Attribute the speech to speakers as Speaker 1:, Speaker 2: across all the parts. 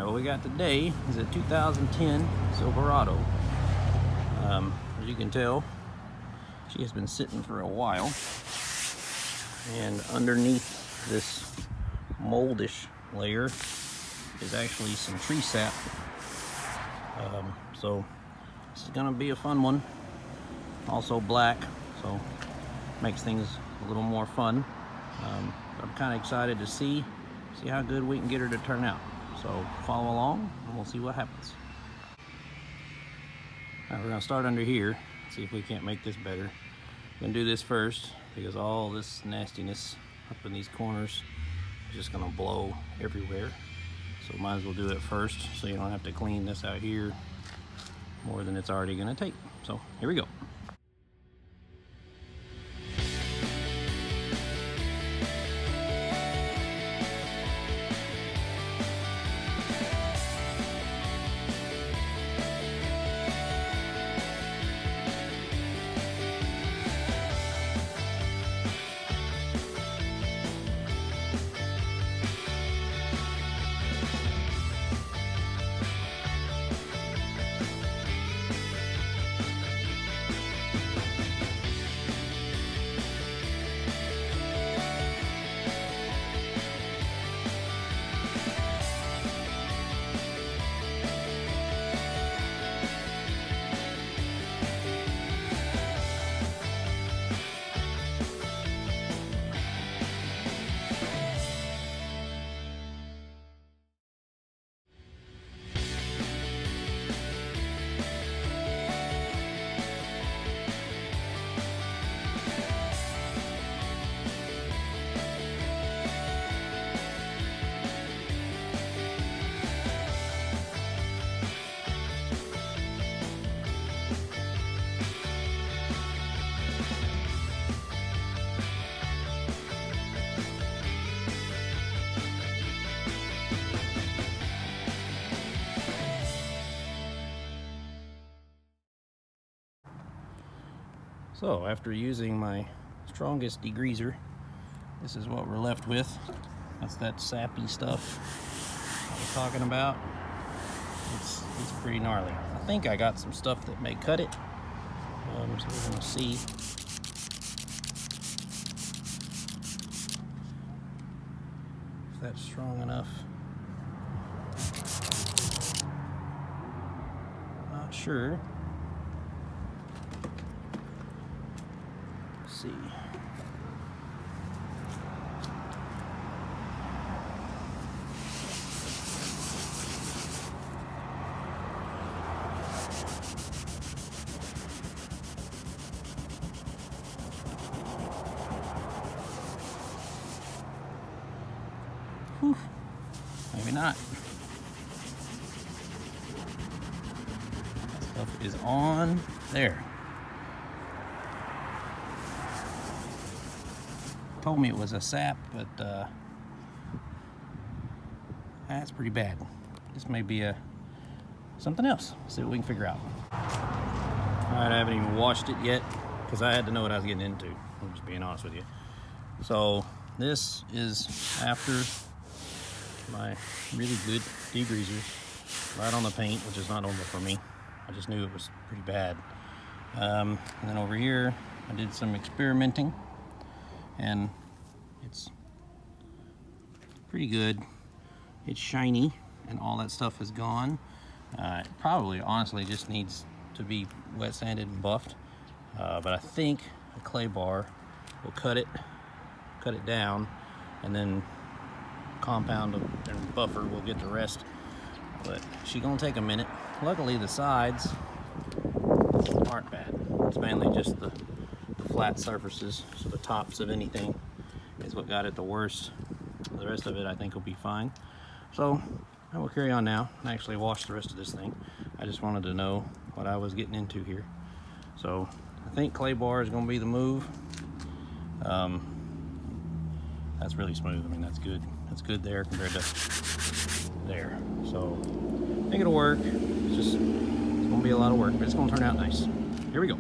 Speaker 1: what we got today is a 2010 Silverado. As you can tell, she has been sitting for a while, and underneath this moldish layer is actually some tree sap. So this is gonna be a fun one. Also black, so makes things a little more fun. I'm kind of excited to see how good we can get her to turn out. So follow along and we'll see what happens. All right, we're gonna start under here, see if we can't make this better. I'm gonna do this first because all this nastiness up in these corners is just gonna blow everywhere. So might as well do it first so you don't have to clean this out here more than it's already gonna take. So here we go. So after using my strongest degreaser, this is what we're left with. That's that sappy stuff I was talking about. It's pretty gnarly. I think I got some stuff that may cut it. So we're gonna see. If that's strong enough. Not sure. See. Whew. Maybe not. Stuff is on there. Told me it was a sap, but that's pretty bad. This may be something else. See what we can figure out. All right, I haven't even washed it yet because I had to know what I was getting into. I'm just being honest with you. So this is after my really good degreaser, right on the paint, which is not normal for me. I just knew it was pretty bad. And then over here, I did some experimenting, and it's pretty good. It's shiny and all that stuff is gone. It probably honestly just needs to be wet sanded and buffed, but I think a clay bar will cut it down, and then compound and buffer will get the rest. But she's gonna take a minute. Luckily the sides aren't bad. It's mainly just the flat surfaces, so the tops of anything is what got it the worst. The rest of it I think will be fine. So I will carry on now and actually wash the rest of this thing. I just wanted to know what I was getting into here. So I think clay bar is going to be the move. That's really smooth. I mean, that's good. That's good there compared to there. So I think it'll work. It's going to be a lot of work, but it's going to turn out nice. Here we go.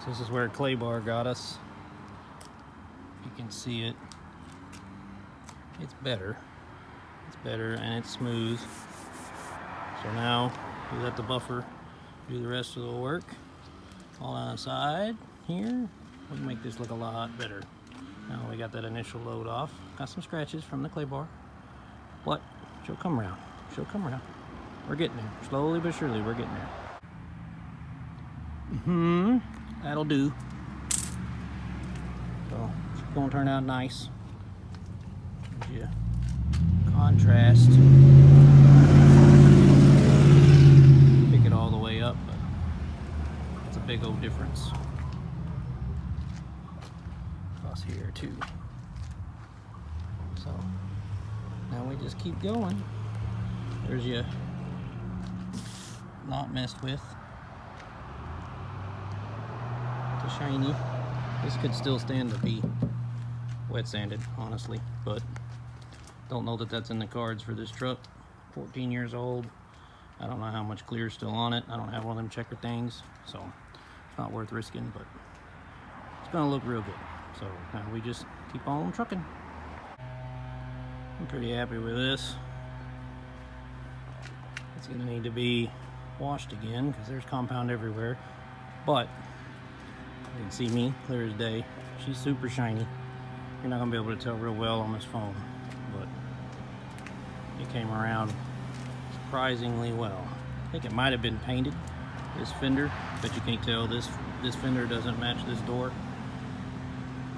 Speaker 1: This is where clay bar got us. You can see it. It's better. It's better and it's smooth. So now we let the buffer do the rest of the work. All on the side here. We can make this look a lot better. Now we got that initial load off. Got some scratches from the clay bar. But she'll come around. She'll come around. We're getting there. Slowly but surely we're getting there. That'll do. So it's gonna turn out nice. Gives you contrast. Pick it all the way up, but it's a big old difference. Across here too. So now we just keep going. There's your not messed with. It's shiny. This could still stand to be wet sanded, honestly, but don't know that that's in the cards for this truck. 14 years old. I don't know how much clear is still on it. I don't have one of them checker things, so it's not worth risking, but it's gonna look real good. So now we just keep on trucking. I'm pretty happy with this. It's gonna need to be washed again because there's compound everywhere, but you can see me clear as day. She's super shiny. You're not gonna be able to tell real well on this phone, but it came around surprisingly well. I think it might have been painted, this fender, but you can't tell. This fender doesn't match this door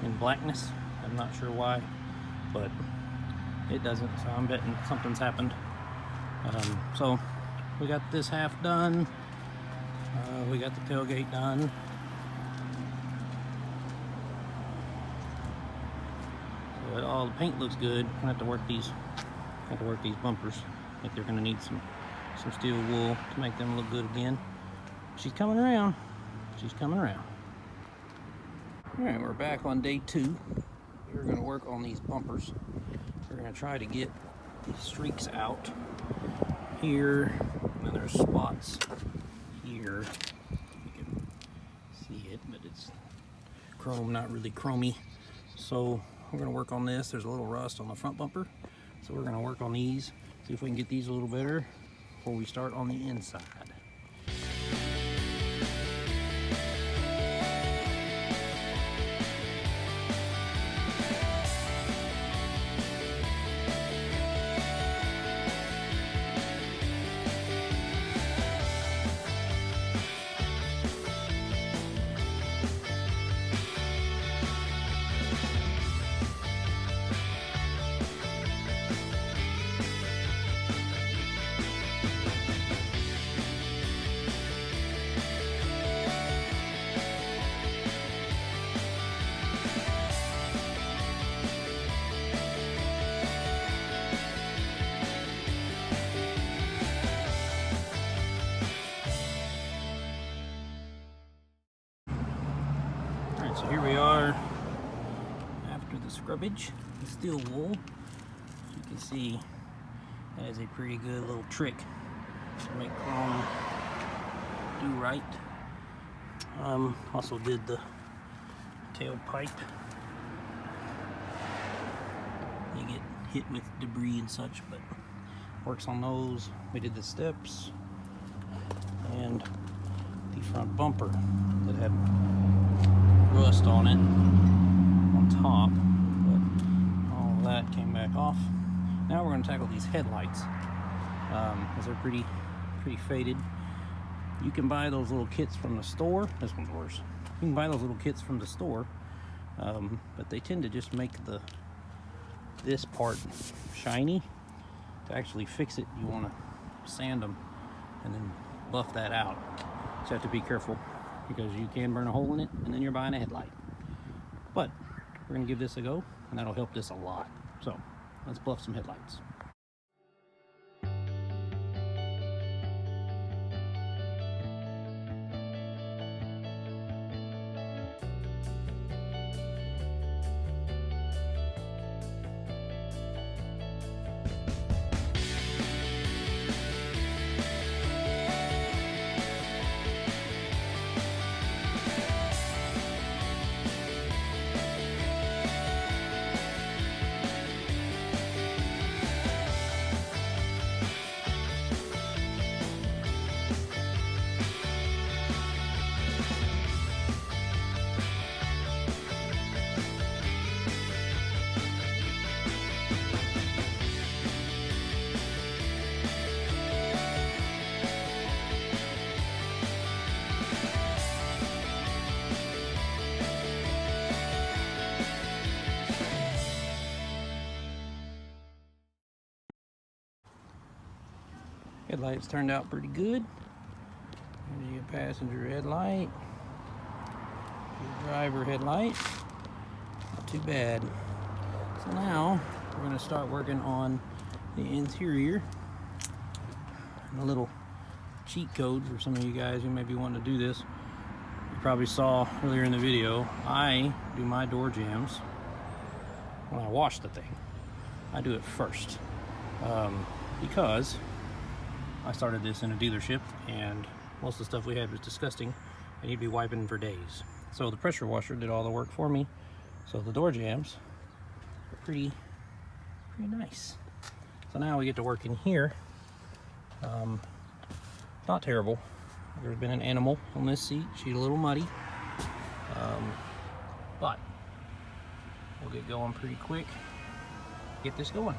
Speaker 1: in blackness. I'm not sure why, but it doesn't, so I'm betting something's happened. So we got this half done. We got the tailgate done. So all the paint looks good. I'm gonna have to work these bumpers. I think they're gonna need some steel wool to make them look good again. She's coming around. She's coming around. All right, we're back on day 2. We're gonna work on these bumpers. We're gonna try to get these streaks out here, and then there's spots here. You can see it, but it's chrome, not really chromy. So we're gonna work on this. There's a little rust on the front bumper, so we're gonna work on these, see if we can get these a little better before we start on the inside. So here we are after the scrubbage, the steel wool. As you can see, that is a pretty good little trick to make chrome do right. Also did the tailpipe. You get hit with debris and such, but works on those. We did the steps and the front bumper that had rust on it on top, but all of that came back off. Now we're going to tackle these headlights, because they're pretty faded. You can buy those little kits from the store. This one's worse. You can buy those little kits from the store, but they tend to just make this part shiny. To actually fix it, you want to sand them and then buff that out. So you have to be careful, because you can burn a hole in it and then you're buying a headlight. But we're gonna give this a go, and that'll help this a lot. So let's buff some headlights. Headlights turned out pretty good. There's your passenger headlight. Your driver headlight. Not too bad. So now we're going to start working on the interior. And a little cheat code for some of you guys who may be wanting to do this. You probably saw earlier in the video, I do my door jambs when I wash the thing. I do it first because I started this in a dealership and most of the stuff we had was disgusting and you'd be wiping for days. So the pressure washer did all the work for me. So the door jambs are pretty nice. So now we get to work in here. Not terrible. There's been an animal on this seat. She's a little muddy. But we'll get going pretty quick. Get this going.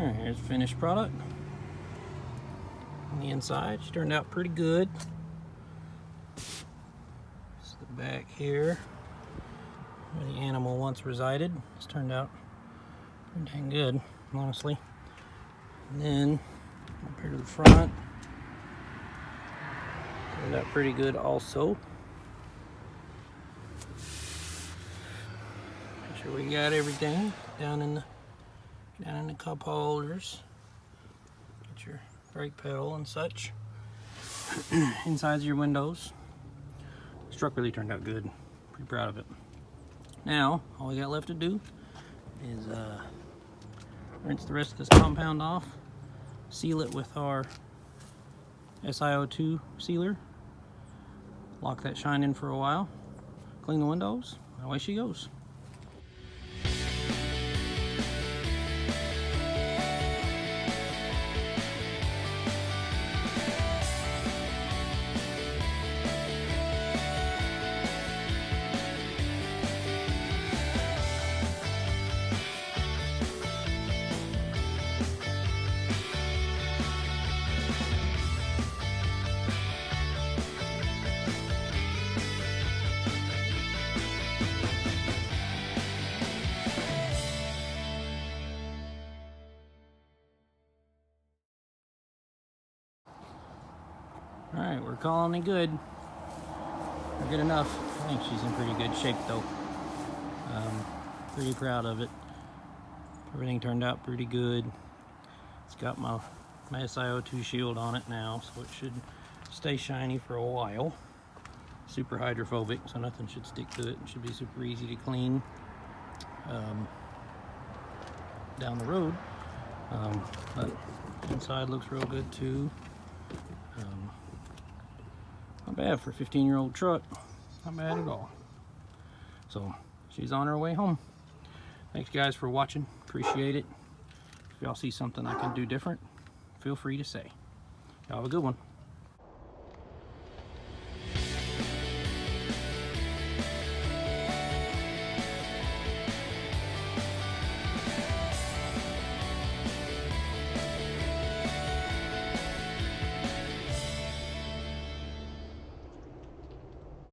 Speaker 1: Alright, here's the finished product. On the inside, she turned out pretty good. It's the back here, where the animal once resided. It's turned out pretty dang good, honestly. And then, up here to the front, turned out pretty good also. Make sure we got everything down in the cup holders. Get your brake pedal and such. Insides of your windows. This truck really turned out good. Pretty proud of it. Now, all we got left to do is rinse the rest of this compound off, seal it with our SiO2 sealer, lock that shine in for a while, clean the windows, and away she goes. Alright, we're calling it good. Or good enough. I think she's in pretty good shape though. Pretty proud of it. Everything turned out pretty good. It's got my SiO2 shield on it now, so it should stay shiny for a while. Super hydrophobic, so nothing should stick to it. It should be super easy to clean down the road. But inside looks real good too. Not bad for a 15-year-old truck. Not bad at all. So she's on her way home. Thanks guys for watching. Appreciate it. If y'all see something I can do different, feel free to say. Y'all have a good one.